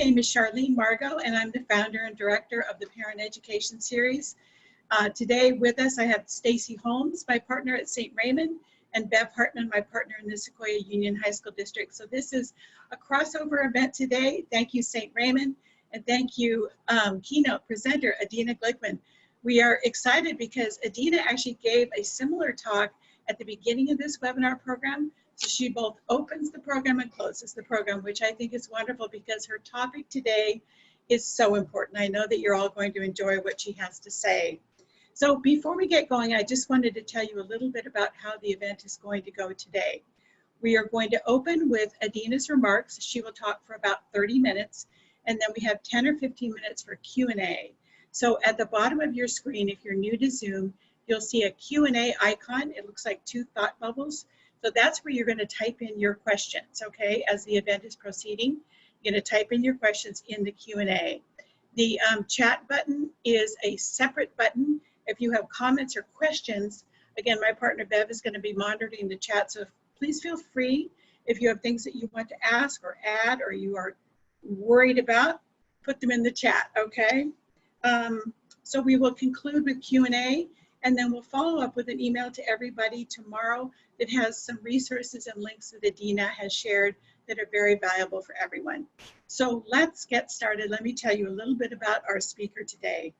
name is Charlene Margot, and I'm the founder and director of the Parent Education Series. Today with us, I have Stacy Holmes, my partner at St. Raymond, and Bev Hartman, my partner in the Sequoia Union High School District. So this is a crossover event today. Thank you, St. Raymond, and thank you, keynote presenter, Adina Glickman. We are excited because Adina actually gave a similar talk at the beginning of this webinar program. So she both opens the program and closes the program, which I think is wonderful because her topic today is so important. I know that you're all going to enjoy what she has to say. So before we get going, I just wanted to tell you a little bit about how the event is going to go today. We are going to open with Adina's remarks. She will talk for about 30 minutes, and then we have 10 or 15 minutes for Q&A. So at the bottom of your screen, if you're new to Zoom, you'll see a Q&A icon. It looks like two thought bubbles. So that's where you're going to type in your questions, okay? As the event is proceeding, you're going to type in your questions in the Q&A. The chat button is a separate button. If you have comments or questions, again, my partner Bev is going to be monitoring the chat, so please feel free. If you have things that you want to ask or add or you are worried about, put them in the chat, okay? So we will conclude with Q&A, and then we'll follow up with an email to everybody tomorrow that has some resources and links that Adina has shared that are very valuable for everyone. So let's get started. Let me tell you a little bit about our speaker today.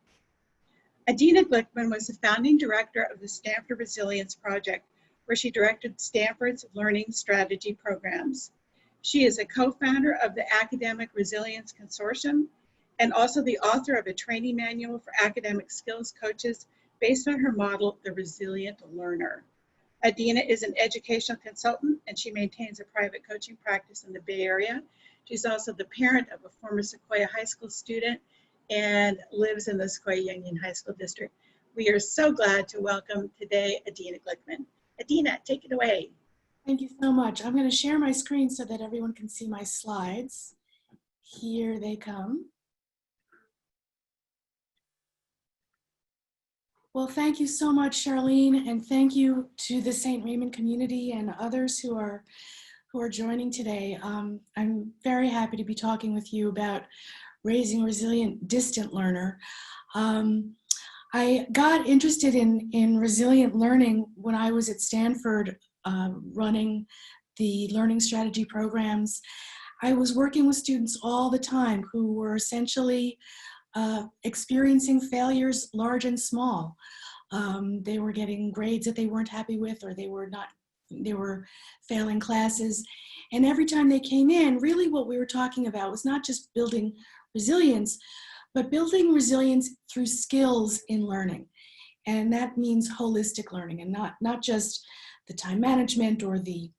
Adina Glickman was the founding director of the Stanford Resilience Project, where she directed Stanford's learning strategy programs. She is a co-founder of the Academic Resilience Consortium and also the author of a training manual for academic skills coaches based on her model, The Resilient Learner. Adina is an educational consultant, and she maintains a private coaching practice in the Bay Area. She's also the parent of a former Sequoia High School student and lives in the Sequoia Union High School District. We are so glad to welcome today Adina Glickman. Adina, take it away. Thank you so much. I'm going to share my screen so that everyone can see my slides. Here they come. Well, thank you so much, Charlene, and thank you to the St. Raymond community and others who are joining today. I'm very happy to be talking with you about raising a resilient distant learner. I got interested in resilient learning when I was at Stanford running the learning strategy programs. I was working with students all the time who were essentially experiencing failures large and small. They were getting grades that they weren't happy with, or they were failing classes. And every time they came in, really what we were talking about was not just building resilience, but building resilience through skills in learning. And that means holistic learning, and not just the time management or the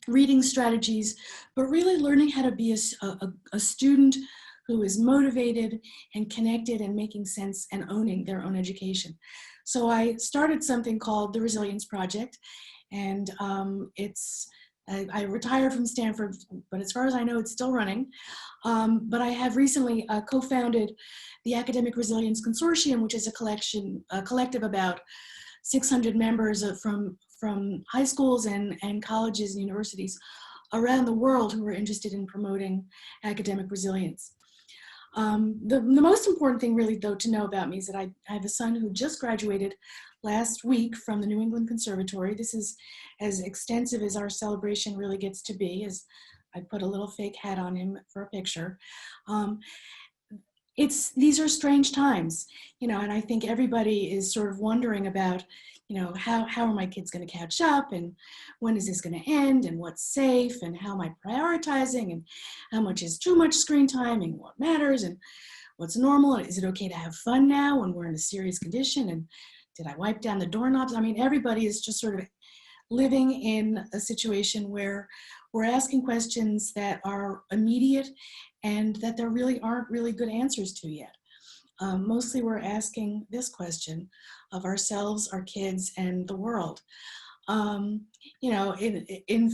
reading strategies, but really learning how to be a student who is motivated and connected and making sense and owning their own education. So I started something called the Resilience Project, and I retired from Stanford, but as far as I know, it's still running. But I have recently co-founded the Academic Resilience Consortium, which is a collective about 600 members from high schools and colleges and universities around the world who are interested in promoting academic resilience. The most important thing really, though, to know about me is that I have a son who just graduated last week from the New England Conservatory. This is as extensive as our celebration really gets to be, as I put a little fake hat on him for a picture. These are strange times, and I think everybody is sort of wondering about, how are my kids going to catch up, and when is this going to end, and what's safe, and how am I prioritizing, and how much is too much screen time, and what matters, and what's normal, and is it okay to have fun now when we're in a serious condition, and did I wipe down the doorknobs? I mean, everybody is just sort of living in a situation where we're asking questions that are immediate and that there really aren't really good answers to yet. Mostly we're asking this question of ourselves, our kids, and the world. In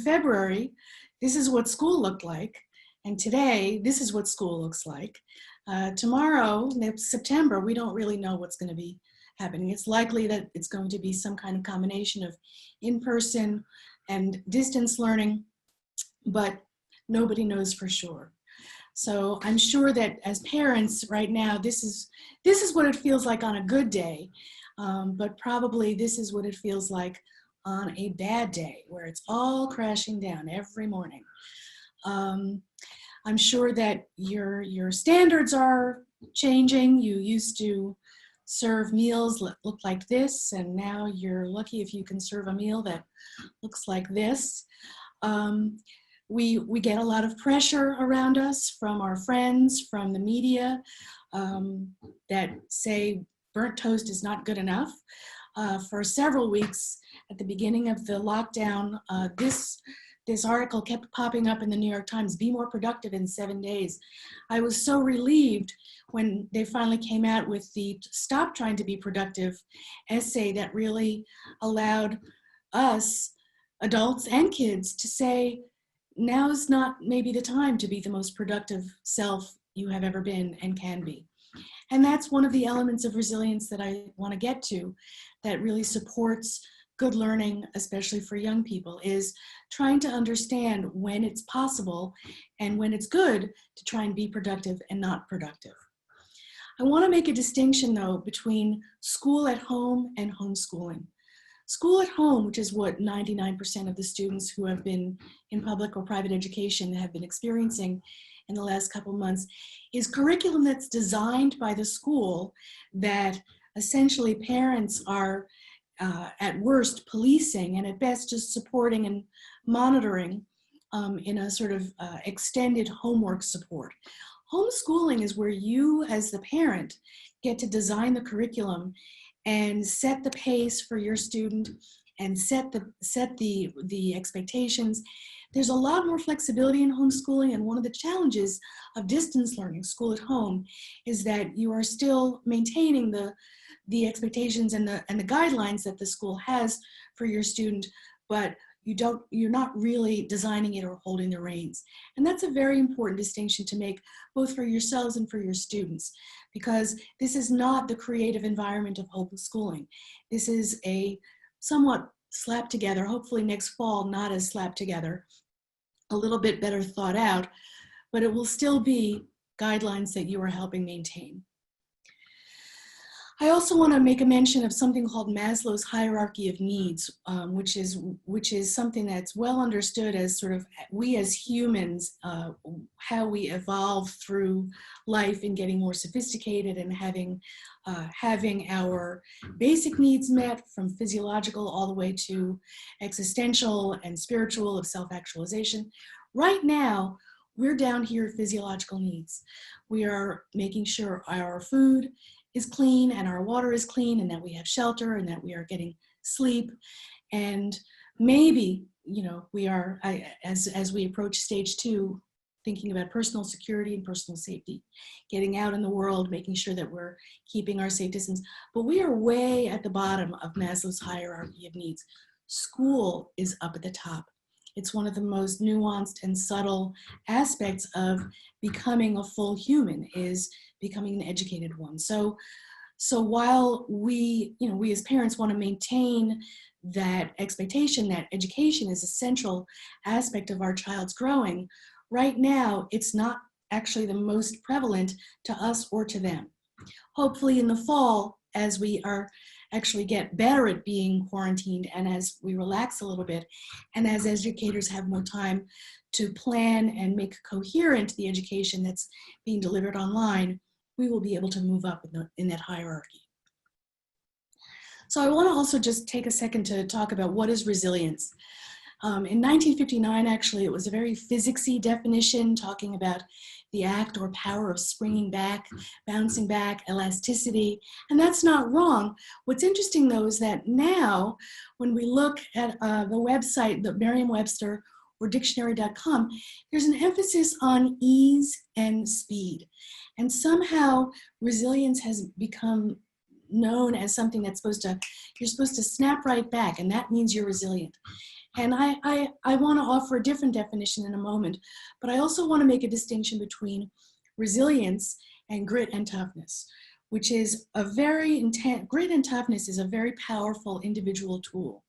February, this is what school looked like. And today, this is what school looks like. Tomorrow, next September, we don't really know what's going to be happening. It's likely that it's going to be some kind of combination of in-person and distance learning, but nobody knows for sure. So I'm sure that as parents right now, this is what it feels like on a good day, but probably this is what it feels like on a bad day, where it's all crashing down every morning. I'm sure that your standards are changing. You used to serve meals that look like this, and now you're lucky if you can serve a meal that looks like this. We get a lot of pressure around us from our friends, from the media, that say burnt toast is not good enough. For several weeks at the beginning of the lockdown, this article kept popping up in the New York Times, be more productive in 7 days. I was so relieved when they finally came out with the Stop Trying to Be Productive essay that really allowed us, adults and kids, to say, now's not maybe the time to be the most productive self you have ever been and can be. And that's one of the elements of resilience that I want to get to, that really supports good learning, especially for young people, is trying to understand when it's possible and when it's good to try and be productive and not productive. I want to make a distinction, though, between school at home and homeschooling. School at home, which is what 99% of the students who have been in public or private education have been experiencing in the last couple of months, is curriculum that's designed by the school that essentially parents are at worst policing and at best just supporting and monitoring in a sort of extended homework support. Homeschooling is where you as the parent get to design the curriculum and set the pace for your student and set the expectations. There's a lot more flexibility in homeschooling, and one of the challenges of distance learning, school at home, is that you are still maintaining the expectations and the guidelines that the school has for your student, but you're not really designing it or holding the reins. And that's a very important distinction to make, both for yourselves and for your students, because this is not the creative environment of homeschooling. This is a somewhat slapped together, hopefully next fall not as slapped together, a little bit better thought out, but it will still be guidelines that you are helping maintain. I also want to make a mention of something called Maslow's Hierarchy of Needs, which is something that's well understood as sort of we as humans, how we evolve through life in getting more sophisticated and having our basic needs met, from physiological all the way to existential and spiritual, of self-actualization. Right now, we're down here at physiological needs. We are making sure our food is clean and our water is clean and that we have shelter and that we are getting sleep. And maybe, we are, as we approach stage 2, thinking about personal security and personal safety, getting out in the world, making sure that we're keeping our safe distance. But we are way at the bottom of Maslow's hierarchy of needs. School is up at the top. It's one of the most nuanced and subtle aspects of becoming a full human, is becoming an educated one. So while we as parents want to maintain that expectation that education is a central aspect of our child's growing, right now it's not actually the most prevalent to us or to them. Hopefully in the fall, as we are actually get better at being quarantined and as we relax a little bit, and as educators have more time to plan and make coherent the education that's being delivered online, we will be able to move up in that hierarchy. So I want to also just take a second to talk about what is resilience. In 1959, actually, it was a very physicsy definition, talking about the act or power of springing back, bouncing back, elasticity, and that's not wrong. What's interesting, though, is that now, when we look at the website, the Merriam-Webster or dictionary.com, there's an emphasis on ease and speed. And somehow resilience has become known as something that's you're supposed to snap right back, and that means you're resilient. And I want to offer a different definition in a moment, but I also want to make a distinction between resilience and grit and toughness, which is grit and toughness is a very powerful individual tool.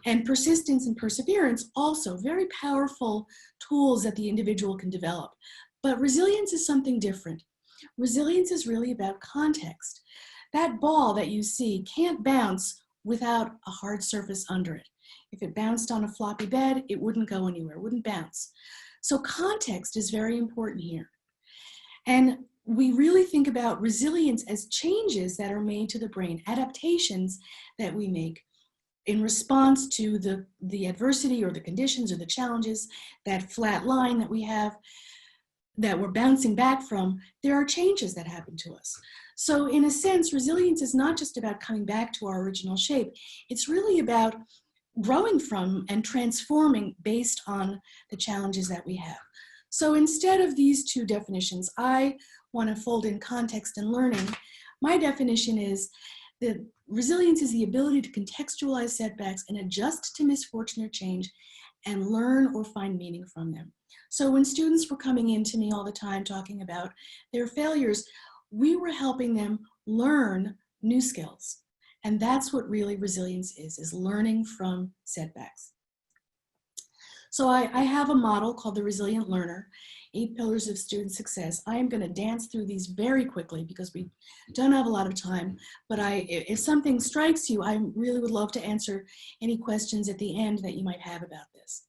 And persistence and perseverance, also very powerful tools that the individual can develop. But resilience is something different. Resilience is really about context. That ball that you see can't bounce without a hard surface under it. If it bounced on a floppy bed, it wouldn't go anywhere, it wouldn't bounce. So context is very important here. And we really think about resilience as changes that are made to the brain, adaptations that we make in response to the adversity or the conditions or the challenges, that flat line that we have, that we're bouncing back from. There are changes that happen to us. So in a sense, resilience is not just about coming back to our original shape. It's really about growing from and transforming based on the challenges that we have. So instead of these two definitions, I want to fold in context and learning. My definition is that resilience is the ability to contextualize setbacks and adjust to misfortune or change and learn or find meaning from them. So when students were coming in to me all the time talking about their failures, we were helping them learn new skills. And that's what really resilience is learning from setbacks. So I have a model called the Resilient Learner, 8 Pillars of Student Success. I am going to dance through these very quickly because we don't have a lot of time, but if something strikes you, I really would love to answer any questions at the end that you might have about this.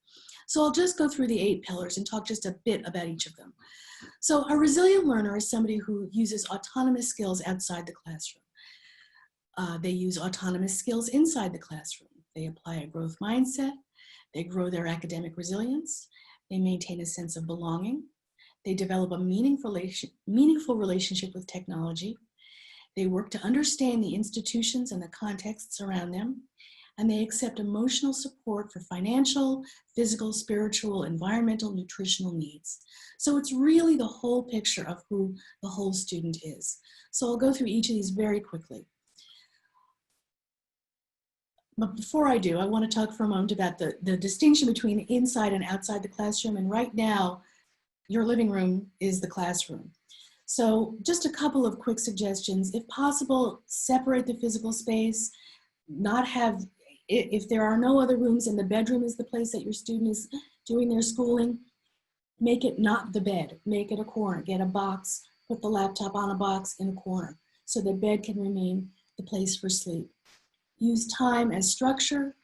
So I'll just go through the 8 pillars and talk just a bit about each of them. So a resilient learner is somebody who uses autonomous skills outside the classroom. They use autonomous skills inside the classroom. They apply a growth mindset. They grow their academic resilience. They maintain a sense of belonging. They develop a meaningful relationship with technology. They work to understand the institutions and the contexts around them. And they accept emotional support for financial, physical, spiritual, environmental, nutritional needs. So it's really the whole picture of who the whole student is. So I'll go through each of these very quickly. But before I do, I want to talk for a moment about the distinction between inside and outside the classroom. And right now, your living room is the classroom. So just a couple of quick suggestions. If possible, separate the physical space, not have, if there are no other rooms and the bedroom is the place that your student is doing their schooling, make it not the bed, make it a corner, get a box, put the laptop on a box in a corner so the bed can remain the place for sleep. Use time as structure,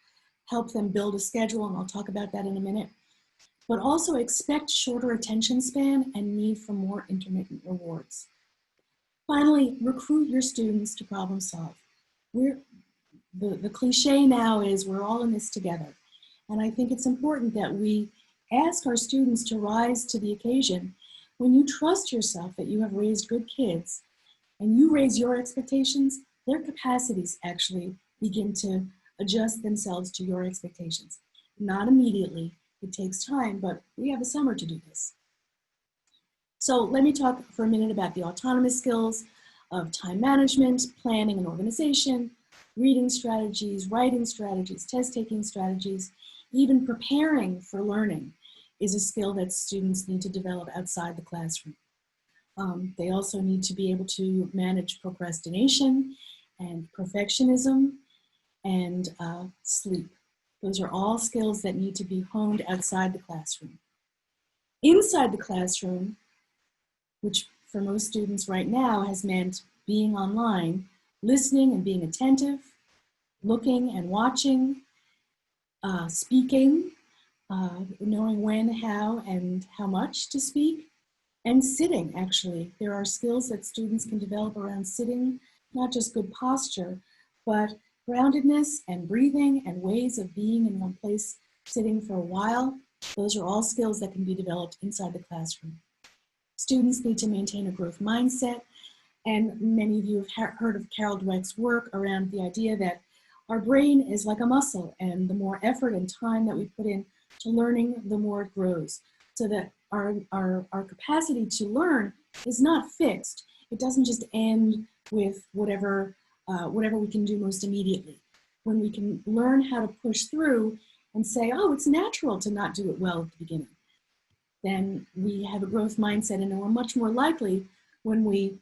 help them build a schedule, and I'll talk about that in a minute. But also expect shorter attention span and need for more intermittent rewards. Finally, recruit your students to problem solve. The cliche now is we're all in this together. And I think it's important that we ask our students to rise to the occasion. When you trust yourself that you have raised good kids and you raise your expectations, their capacities actually begin to adjust themselves to your expectations. Not immediately, it takes time, but we have a summer to do this. So let me talk for a minute about the autonomous skills of time management, planning and organization, reading strategies, writing strategies, test-taking strategies, even preparing for learning is a skill that students need to develop outside the classroom. They also need to be able to manage procrastination and perfectionism and sleep. Those are all skills that need to be honed outside the classroom. Inside the classroom, which for most students right now has meant being online, listening and being attentive, looking and watching, speaking, knowing when, how, and how much to speak, and sitting, actually. There are skills that students can develop around sitting, not just good posture, but groundedness and breathing and ways of being in one place, sitting for a while. Those are all skills that can be developed inside the classroom. Students need to maintain a growth mindset, and many of you have heard of Carol Dweck's work around the idea that our brain is like a muscle, and the more effort and time that we put in to learning, the more it grows. So that our capacity to learn is not fixed. It doesn't just end with whatever we can do most immediately. When we can learn how to push through and say, oh, it's natural to not do it well at the beginning, then we have a growth mindset, and we're much more likely when we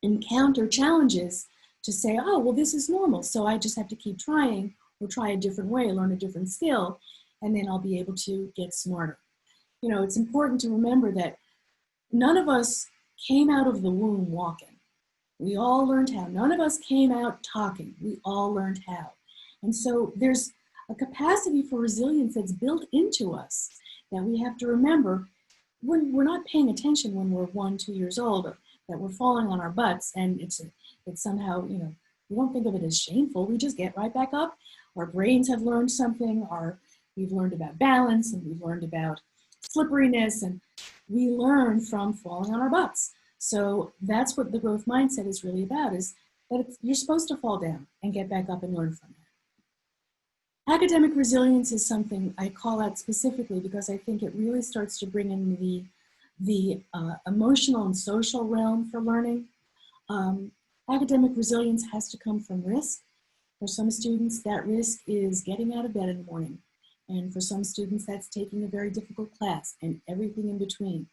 encounter challenges to say, oh, well, this is normal, so I just have to keep trying or try a different way, learn a different skill, and then I'll be able to get smarter. You know, it's important to remember that none of us came out of the womb walking. We all learned how. None of us came out talking. We all learned how. And so there's a capacity for resilience that's built into us that we have to remember. We're not paying attention when we're 1, 2 years old, or that we're falling on our butts, and it's somehow, we don't think of it as shameful. We just get right back up. Our brains have learned something. We've learned about balance, and we've learned about slipperiness, and we learn from falling on our butts. So that's what the growth mindset is really about, is that you're supposed to fall down and get back up and learn from it. Academic resilience is something I call out specifically because I think it really starts to bring in the emotional and social realm for learning. Academic resilience has to come from risk. For some students, that risk is getting out of bed in the morning. And for some students, that's taking a very difficult class and everything in between.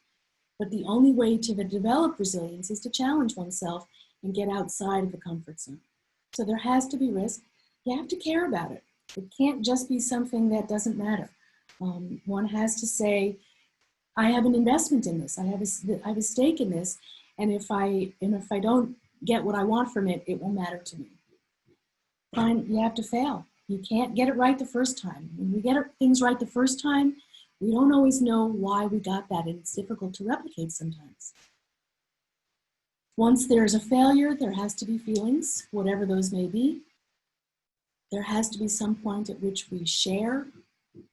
But the only way to develop resilience is to challenge oneself and get outside of the comfort zone. So there has to be risk. You have to care about it. It can't just be something that doesn't matter. One has to say, I have an investment in this. I have a stake in this. And if I don't get what I want from it, it will matter to me. Fine, you have to fail. You can't get it right the first time. When we get things right the first time, we don't always know why we got that, and it's difficult to replicate sometimes. Once there's a failure, there has to be feelings, whatever those may be. There has to be some point at which we share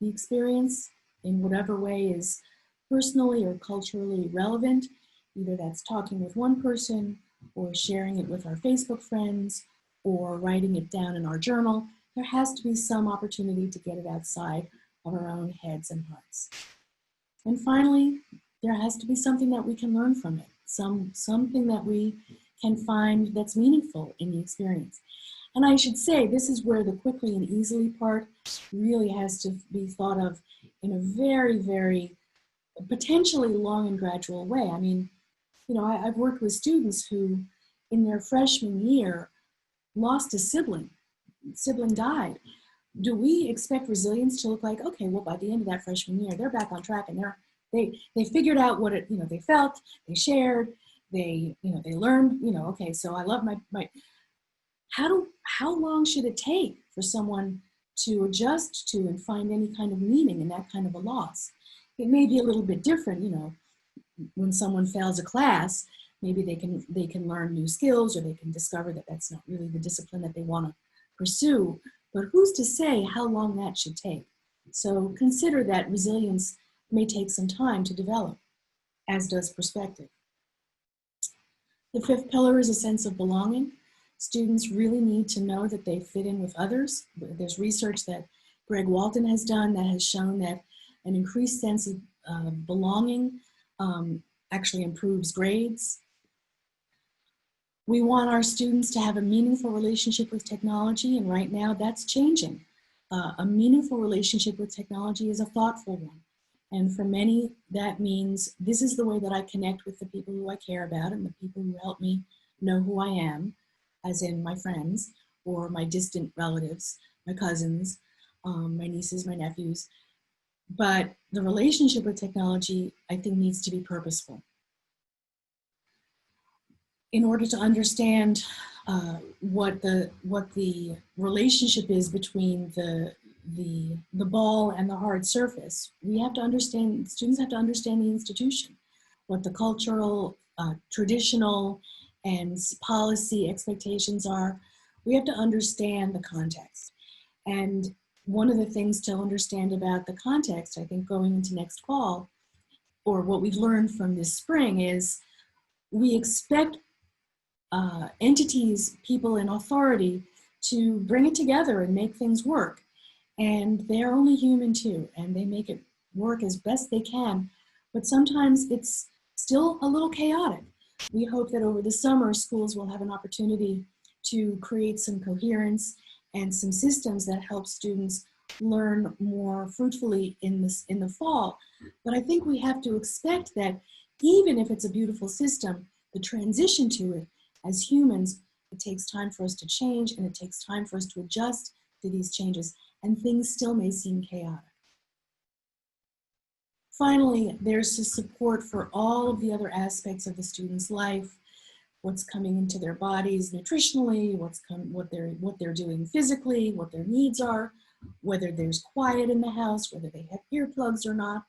the experience in whatever way is personally or culturally relevant. Either that's talking with one person, or sharing it with our Facebook friends, or writing it down in our journal. There has to be some opportunity to get it outside of our own heads and hearts. And finally, there has to be something that we can learn from it, something that we can find that's meaningful in the experience. And I should say, this is where the quickly and easily part really has to be thought of in a very, very potentially long and gradual way. I mean, I've worked with students who in their freshman year lost a sibling. Sibling died. Do we expect resilience to look like, okay, well, by the end of that freshman year, they're back on track and they figured out what they felt, they shared, they learned, okay, so I love my how long should it take for someone to adjust to and find any kind of meaning in that kind of a loss? It may be a little bit different, when someone fails a class, maybe they can learn new skills, or they can discover that that's not really the discipline that they want to pursue. But who's to say how long that should take? So consider that resilience may take some time to develop, as does perspective. The fifth pillar is a sense of belonging. Students really need to know that they fit in with others. There's research that Greg Walton has done that has shown that an increased sense of belonging actually improves grades. We want our students to have a meaningful relationship with technology, and right now that's changing. A meaningful relationship with technology is a thoughtful one. And for many, that means this is the way that I connect with the people who I care about and the people who help me know who I am, as in my friends or my distant relatives, my cousins, my nieces, my nephews. But the relationship with technology, I think, needs to be purposeful. In order to understand what the relationship is between the ball and the hard surface, students have to understand the institution, what the cultural, traditional, and policy expectations are. We have to understand the context. And one of the things to understand about the context, I think, going into next fall, or what we've learned from this spring, is we expect entities, people in authority, to bring it together and make things work. And they're only human too, and they make it work as best they can. But sometimes it's still a little chaotic. We hope that over the summer, schools will have an opportunity to create some coherence and some systems that help students learn more fruitfully in the fall. But I think we have to expect that even if it's a beautiful system, the transition to it, as humans, it takes time for us to change, and it takes time for us to adjust to these changes, and things still may seem chaotic. Finally, there's the support for all of the other aspects of the student's life, what's coming into their bodies nutritionally, what they're doing physically, what their needs are, whether there's quiet in the house, whether they have earplugs or not,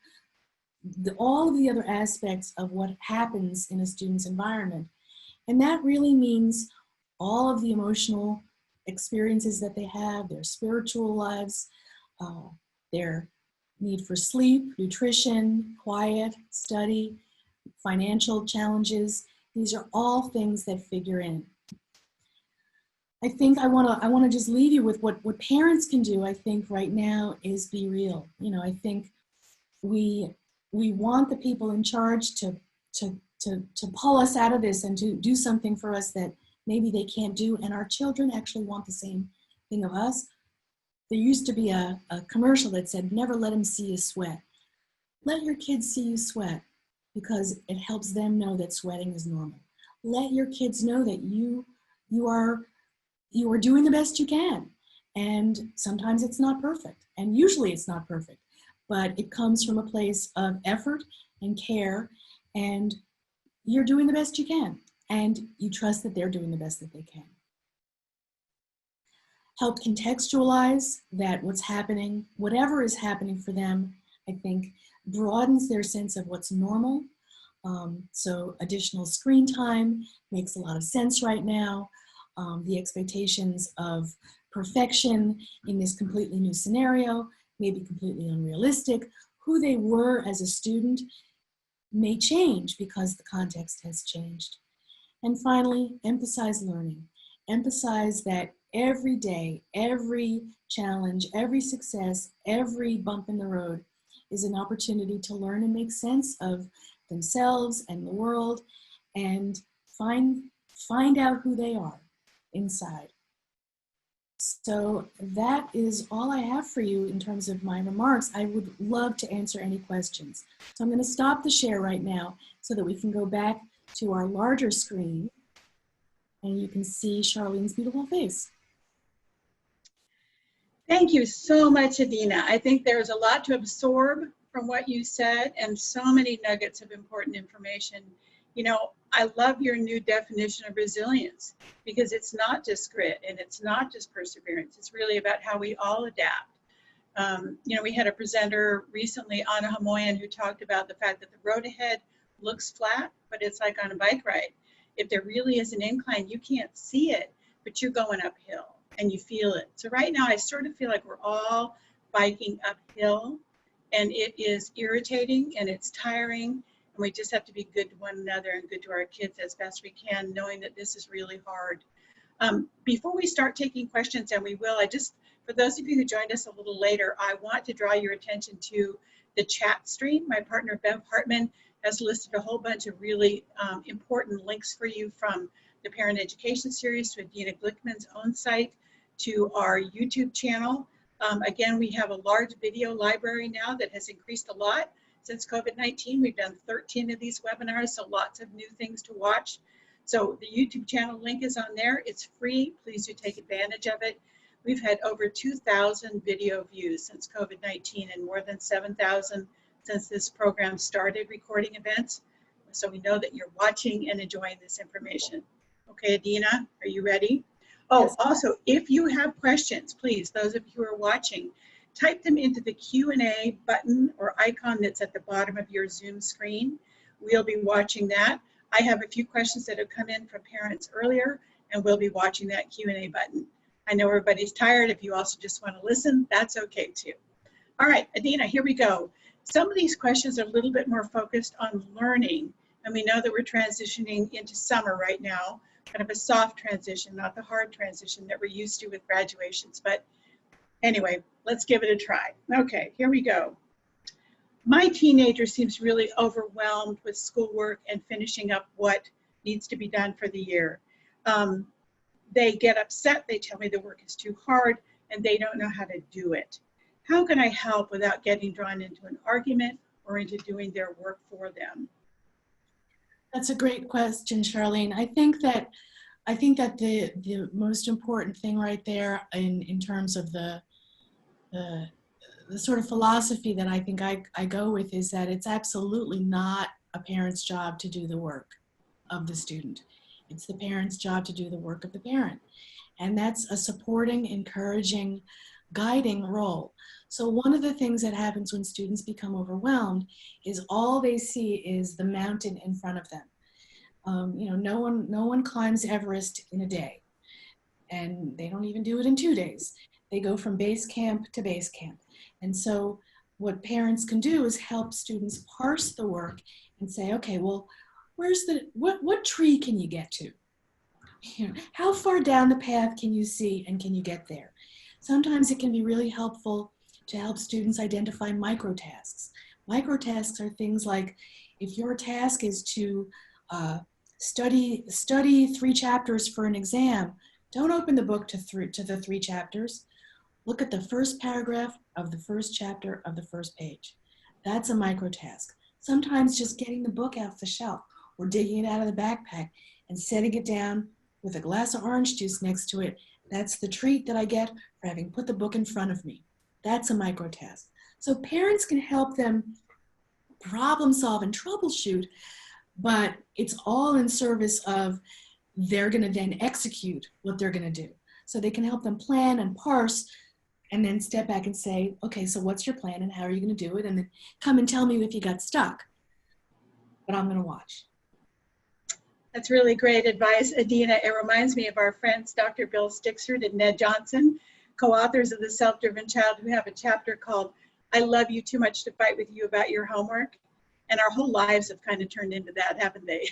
all of the other aspects of what happens in a student's environment. And that really means all of the emotional experiences that they have, their spiritual lives, their need for sleep, nutrition, quiet, study, financial challenges. These are all things that figure in. I think I want to just leave you with what parents can do. I think right now is be real. You know, I think we want the people in charge to pull us out of this and to do something for us that maybe they can't do. And our children actually want the same thing of us. There used to be a commercial that said, "Never let them see you sweat." Let your kids see you sweat, because it helps them know that sweating is normal. Let your kids know that you are doing the best you can. And sometimes it's not perfect. And usually it's not perfect. But it comes from a place of effort and care. And you're doing the best you can. And you trust that they're doing the best that they can. Help contextualize that what's happening, whatever is happening for them, I think broadens their sense of what's normal. So additional screen time makes a lot of sense right now. The expectations of perfection in this completely new scenario may be completely unrealistic. Who they were as a student may change because the context has changed. And finally, emphasize learning. Emphasize that every day, every challenge, every success, every bump in the road is an opportunity to learn and make sense of themselves and the world, and find out who they are inside. So that is all I have for you in terms of my remarks. I would love to answer any questions. So I'm going to stop the share right now so that we can go back to our larger screen and you can see Charlene's beautiful face. Thank you so much, Adina. I think there's a lot to absorb from what you said and so many nuggets of important information. You know, I love your new definition of resilience, because it's not just grit and it's not just perseverance. It's really about how we all adapt. You know, we had a presenter recently, Anna Hamoyan, who talked about the fact that the road ahead looks flat, but it's like on a bike ride. If there really is an incline, you can't see it, but you're going uphill and you feel it. So right now, I sort of feel like we're all biking uphill, and it is irritating and it's tiring, and we just have to be good to one another and good to our kids as best we can, knowing that this is really hard. Before we start taking questions, and we will, for those of you who joined us a little later, I want to draw your attention to the chat stream. My partner, Bev Hartman, has listed a whole bunch of really important links for you, from the Parent Education Series to Adina Glickman's own site to our YouTube channel. Again, we have a large video library now that has increased a lot since COVID-19. We've done 13 of these webinars, so lots of new things to watch. So the YouTube channel link is on there. It's free. Please do take advantage of it. We've had over 2,000 video views since COVID-19 and more than 7,000 since this program started recording events. So we know that you're watching and enjoying this information. Okay, Adina, are you ready? Oh, yes. Also, if you have questions, please, those of you who are watching, type them into the Q&A button or icon that's at the bottom of your Zoom screen. We'll be watching that. I have a few questions that have come in from parents earlier, and we'll be watching that Q&A button. I know everybody's tired. If you also just want to listen, that's okay too. All right, Adina, here we go. Some of these questions are a little bit more focused on learning, and we know that we're transitioning into summer right now, kind of a soft transition, not the hard transition that we're used to with graduations. But anyway, let's give it a try. Okay, here we go. My teenager seems really overwhelmed with schoolwork and finishing up what needs to be done for the year. They get upset, they tell me the work is too hard, and they don't know how to do it. How can I help without getting drawn into an argument or into doing their work for them? That's a great question, Charlene. I think that the most important thing right there in terms of the the sort of philosophy that I think I go with is that it's absolutely not a parent's job to do the work of the student. It's the parent's job to do the work of the parent. And that's a supporting, encouraging, guiding role. So one of the things that happens when students become overwhelmed is all they see is the mountain in front of them. No one climbs Everest in a day, and they don't even do it in 2 days. They go from base camp to base camp. And so what parents can do is help students parse the work and say, okay, well, what tree can you get to? How far down the path can you see and can you get there? Sometimes it can be really helpful to help students identify microtasks. Microtasks are things like, if your task is to study 3 chapters for an exam, don't open the book to the 3 chapters. Look at the first paragraph of the first chapter of the first page. That's a microtask. Sometimes just getting the book off the shelf or digging it out of the backpack and setting it down with a glass of orange juice next to it, that's the treat that I get for having put the book in front of me. That's a microtask. So parents can help them problem solve and troubleshoot, but it's all in service of they're going to then execute what they're going to do. So they can help them plan and parse and then step back and say, okay, so what's your plan and how are you going to do it? And then come and tell me if you got stuck. But I'm going to watch. That's really great advice, Adina. It reminds me of our friends, Dr. Bill Stixford and Ned Johnson, co-authors of The Self-Driven Child, who have a chapter called I Love You Too Much to Fight With You About Your Homework. And our whole lives have kind of turned into that, haven't they?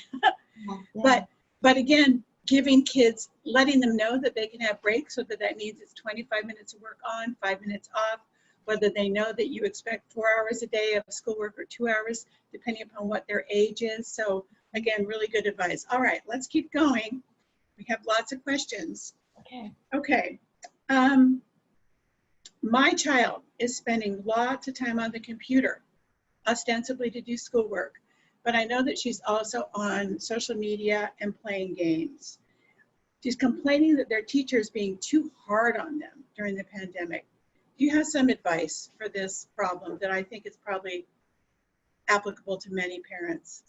Yeah. But again, giving kids, letting them know that they can have breaks, so that means it's 25 minutes of work on, 5 minutes off, whether they know that you expect 4 hours a day of schoolwork or 2 hours, depending upon what their age is. So again, really good advice. All right, let's keep going. We have lots of questions. Okay. My child is spending lots of time on the computer, ostensibly to do schoolwork, but I know that she's also on social media and playing games. She's complaining that their teacher is being too hard on them during the pandemic. Do you have some advice for this problem that I think is probably applicable to many parents?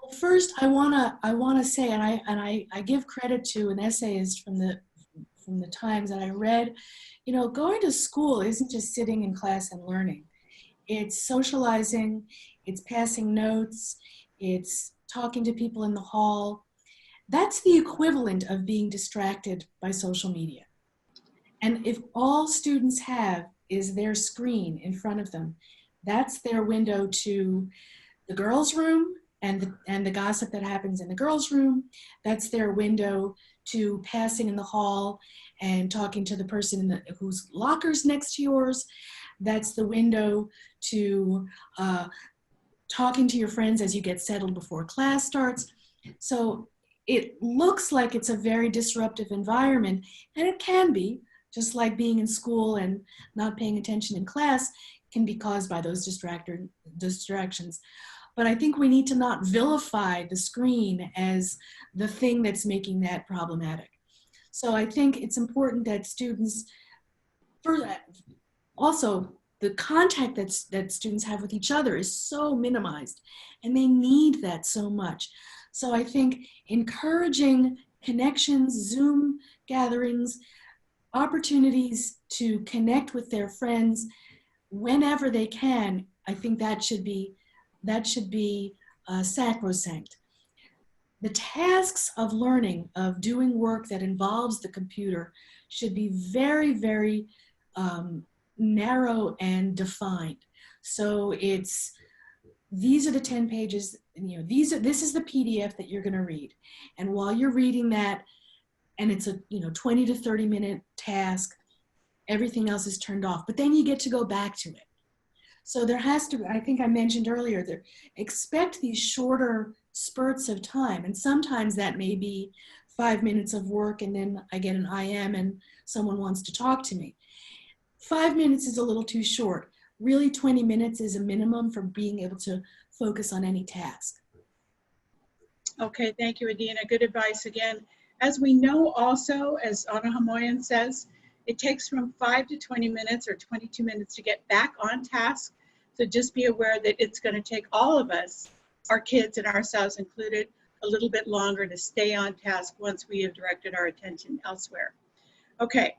Well, first, I wanna say, and I give credit to an essayist from the Times that I read. Going to school isn't just sitting in class and learning. It's socializing, it's passing notes, it's talking to people in the hall. That's the equivalent of being distracted by social media. And if all students have is their screen in front of them, that's their window to the girls' room and the gossip that happens in the girls' room. That's their window to passing in the hall and talking to the person whose locker's next to yours. That's the window to talking to your friends as you get settled before class starts. So it looks like it's a very disruptive environment, and it can be, just like being in school and not paying attention in class can be caused by those distractions. But I think we need to not vilify the screen as the thing that's making that problematic. So I think it's important that students, also the contact that students have with each other is so minimized, and they need that so much. So I think encouraging connections, Zoom gatherings, opportunities to connect with their friends whenever they can, I think that should be sacrosanct. The tasks of learning, of doing work that involves the computer, should be very, very narrow and defined. So these are the 10 pages, this is the PDF that you're going to read. And while you're reading that, and it's a 20 to 30 minute task, everything else is turned off. But then you get to go back to it. So there has to, I think I mentioned earlier, that expect these shorter spurts of time. And sometimes that may be 5 minutes of work and then I get an IM and someone wants to talk to me. 5 minutes is a little too short. Really 20 minutes is a minimum for being able to focus on any task. Okay, thank you, Adina. Good advice again. As we know also, as Anna Hamoyan says, It takes from 5 to 20 minutes or 22 minutes to get back on task. So just be aware that it's going to take all of us, our kids and ourselves included, a little bit longer to stay on task once we have directed our attention elsewhere. Okay,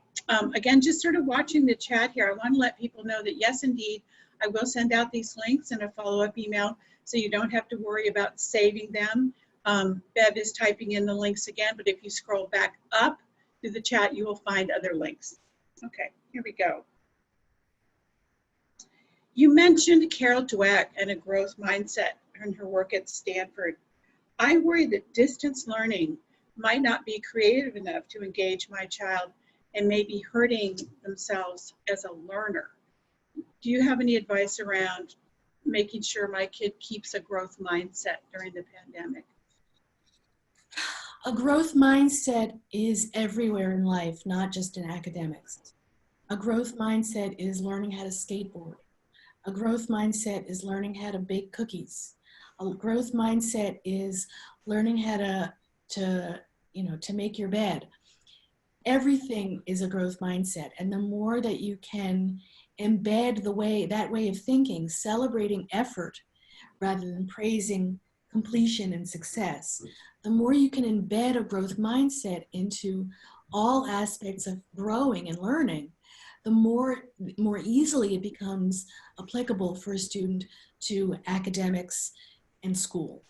again, just sort of watching the chat here, I want to let people know that yes, indeed, I will send out these links in a follow-up email so you don't have to worry about saving them. Bev is typing in the links again, but if you scroll back up through the chat, you will find other links. Okay, here we go. You mentioned Carol Dweck and a growth mindset in her work at Stanford. I worry that distance learning might not be creative enough to engage my child and may be hurting themselves as a learner. Do you have any advice around making sure my kid keeps a growth mindset during the pandemic? A growth mindset is everywhere in life, not just in academics. A growth mindset is learning how to skateboard. A growth mindset is learning how to bake cookies. A growth mindset is learning how to make your bed. Everything is a growth mindset, and the more that you can embed that way of thinking, celebrating effort rather than praising completion and success, the more you can embed a growth mindset into all aspects of growing and learning, the more easily it becomes applicable for a student to academics and school.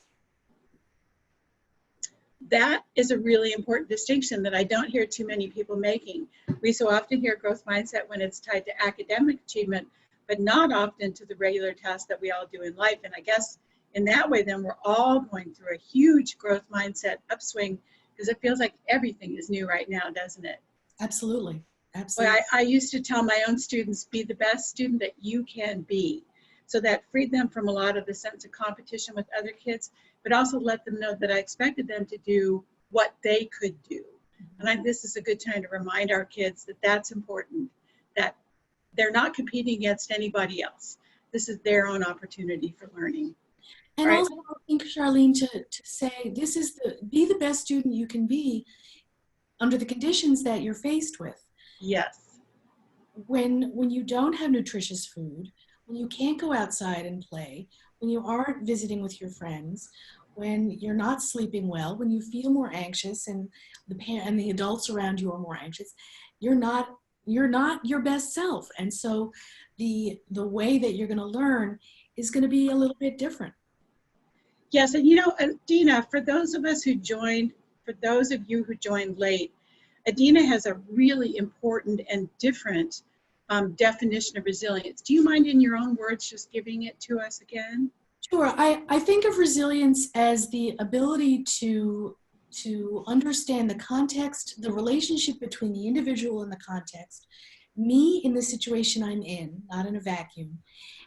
That is a really important distinction that I don't hear too many people making. We so often hear growth mindset when it's tied to academic achievement, but not often to the regular tasks that we all do in life. And I guess in that way, then we're all going through a huge growth mindset upswing because it feels like everything is new right now, doesn't it? Absolutely. Absolutely. Well, I used to tell my own students, be the best student that you can be. So that freed them from a lot of the sense of competition with other kids, but also let them know that I expected them to do what they could do. And this is a good time to remind our kids that that's important, that they're not competing against anybody else. This is their own opportunity for learning. And right? Also, I think, Charlene, to say this is be the best student you can be under the conditions that you're faced with. Yes. When you don't have nutritious food, when you can't go outside and play, when you aren't visiting with your friends, when you're not sleeping well, when you feel more anxious and the adults around you are more anxious, you're not your best self. And so the way that you're going to learn is going to be a little bit different. Yes, and you know, Adina, for those of you who joined late, Adina has a really important and different definition of resilience. Do you mind in your own words just giving it to us again? Sure. I think of resilience as the ability to understand the context, the relationship between the individual and the context, me in the situation I'm in, not in a vacuum,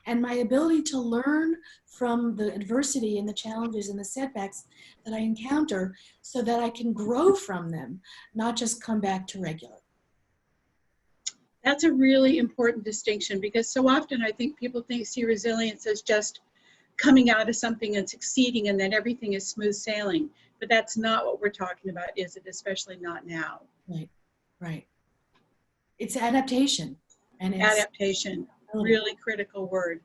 and my ability to learn from the adversity and the challenges and the setbacks that I encounter so that I can grow from them, not just come back to regular. That's a really important distinction because so often I think people see resilience as just coming out of something and succeeding and then everything is smooth sailing. But that's not what we're talking about, is it? Especially not now. Right, right. It's adaptation. And it's adaptation, really critical word.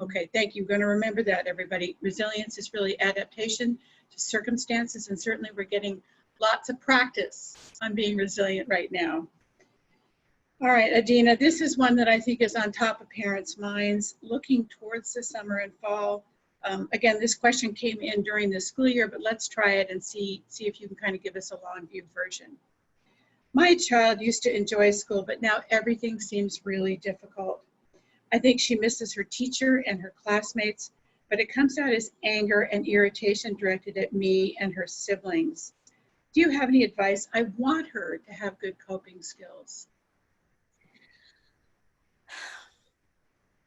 Okay, thank you. I'm going to remember that, everybody. Resilience is really adaptation to circumstances, and certainly we're getting lots of practice on being resilient right now. All right, Adina, this is one that I think is on top of parents' minds, looking towards the summer and fall. Again, this question came in during the school year, but let's try it and see if you can kind of give us a long view version. My child used to enjoy school, but now everything seems really difficult. I think she misses her teacher and her classmates, but it comes out as anger and irritation directed at me and her siblings. Do you have any advice? I want her to have good coping skills.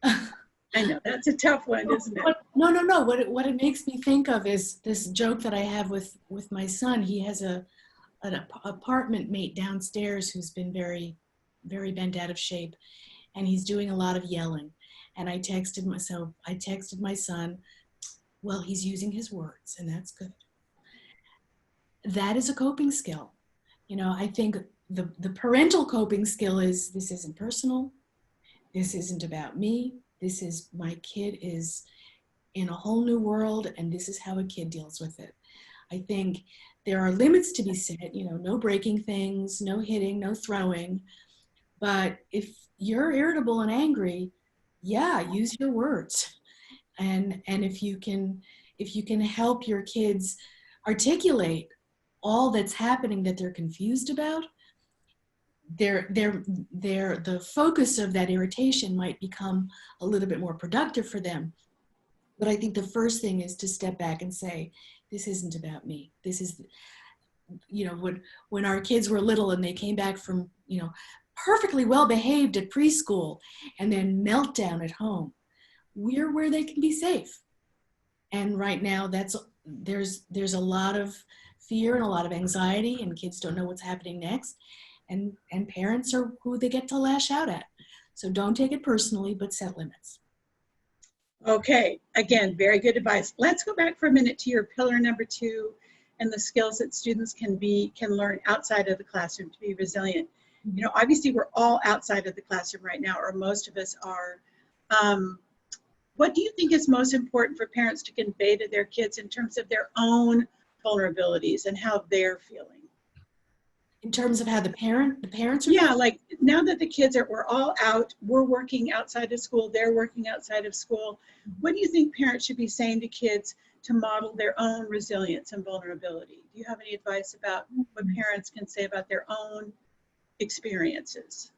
I know, that's a tough one, isn't it? No. What it makes me think of is this joke that I have with my son. He has an apartment mate downstairs who's been very, very bent out of shape, and he's doing a lot of yelling. And I texted my son, well, he's using his words, and that's good. That is a coping skill. You know, I think the parental coping skill is, this isn't personal. This isn't about me. This is, my kid is in a whole new world, and this is how a kid deals with it. I think there are limits to be set, you know, no breaking things, no hitting, no throwing. But if you're irritable and angry, yeah, use your words. And if you can help your kids articulate all that's happening that they're confused about, the focus of that irritation might become a little bit more productive for them. But I think the first thing is to step back and say, this isn't about me. This is, you know, when our kids were little and they came back from, you know, perfectly well behaved at preschool and then meltdown at home, we're where they can be safe. And right now there's a lot of fear and a lot of anxiety, and kids don't know what's happening next. And parents are who they get to lash out at. So don't take it personally, but set limits. Okay, again, very good advice. Let's go back for a minute to your pillar number 2 and the skills that students can learn outside of the classroom to be resilient. You know, obviously we're all outside of the classroom right now, or most of us are. What do you think is most important for parents to convey to their kids in terms of their own vulnerabilities and how they're feeling? In terms of how the parents are Yeah, feeling? like now that the kids we're all out, we're working outside of school, they're working outside of school. What do you think parents should be saying to kids to model their own resilience and vulnerability? Do you have any advice about what parents can say about their own experiences?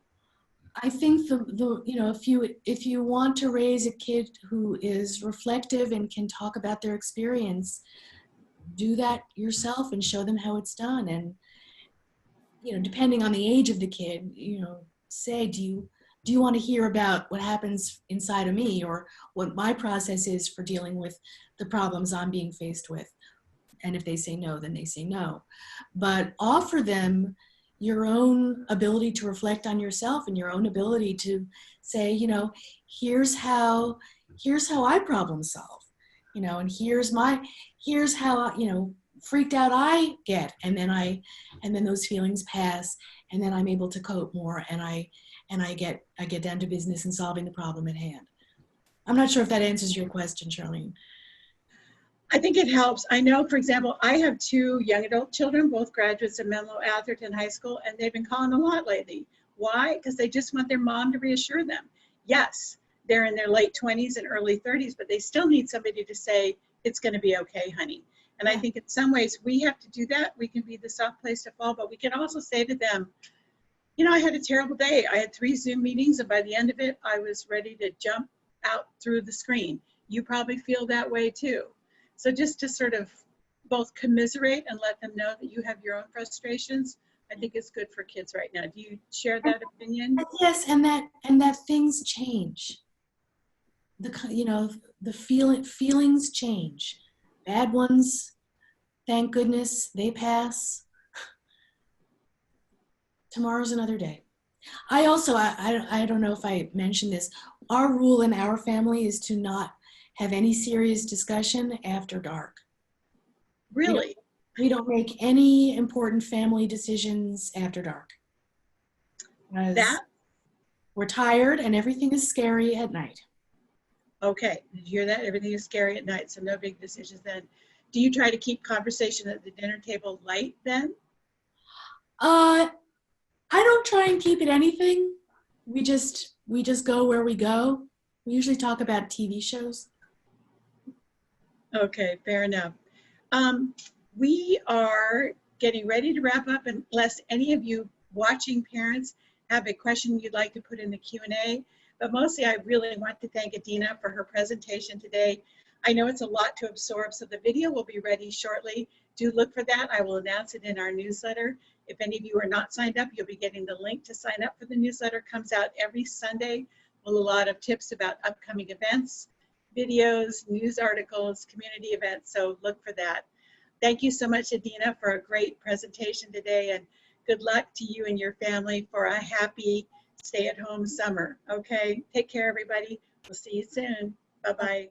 I think the you know, if you want to raise a kid who is reflective and can talk about their experience, do that yourself and show them how it's done. And, you know, depending on the age of the kid, you know, say, do you want to hear about what happens inside of me, or what my process is for dealing with the problems I'm being faced with? And if they say no, then they say no. But offer them your own ability to reflect on yourself and your own ability to say, you know, here's how I problem solve, you know, and here's how, you know, freaked out I get, and then those feelings pass, and then I'm able to cope more, and I get down to business and solving the problem at hand. I'm not sure if that answers your question, Charlene. I think it helps. I know, for example, I have 2 young adult children, both graduates of Menlo Atherton High School, and they've been calling a lot lately. Why? Because they just want their mom to reassure them. Yes, they're in their late 20s and early 30s, but they still need somebody to say, it's going to be okay, honey. And I think in some ways we have to do that. We can be the soft place to fall, but we can also say to them, you know, I had a terrible day. I had 3 Zoom meetings, and by the end of it, I was ready to jump out through the screen. You probably feel that way too. So just to sort of both commiserate and let them know that you have your own frustrations, I think is good for kids right now. Do you share that opinion? Yes, and that things change. You know, the feelings change. Bad ones, thank goodness, they pass. Tomorrow's another day. I also, I don't know if I mentioned this, our rule in our family is to not have any serious discussion after dark. Really? We don't make any important family decisions after dark. Because we're tired and everything is scary at night. Okay, did you hear that? Everything is scary at night, so no big decisions then. Do you try to keep conversation at the dinner table light then? I don't try and keep it anything. We just go where we go. We usually talk about TV shows. Okay, fair enough. We are getting ready to wrap up unless any of you watching parents have a question you'd like to put in the Q&A. But mostly I really want to thank Adina for her presentation today. I know it's a lot to absorb, so the video will be ready shortly. Do look for that. I will announce it in our newsletter. If any of you are not signed up, you'll be getting the link to sign up for the newsletter. It comes out every Sunday with a lot of tips about upcoming events, videos, news articles, community events, so look for that. Thank you so much, Adina, for a great presentation today, and good luck to you and your family for a happy stay-at-home summer. Okay, take care, everybody. We'll see you soon. Bye-bye.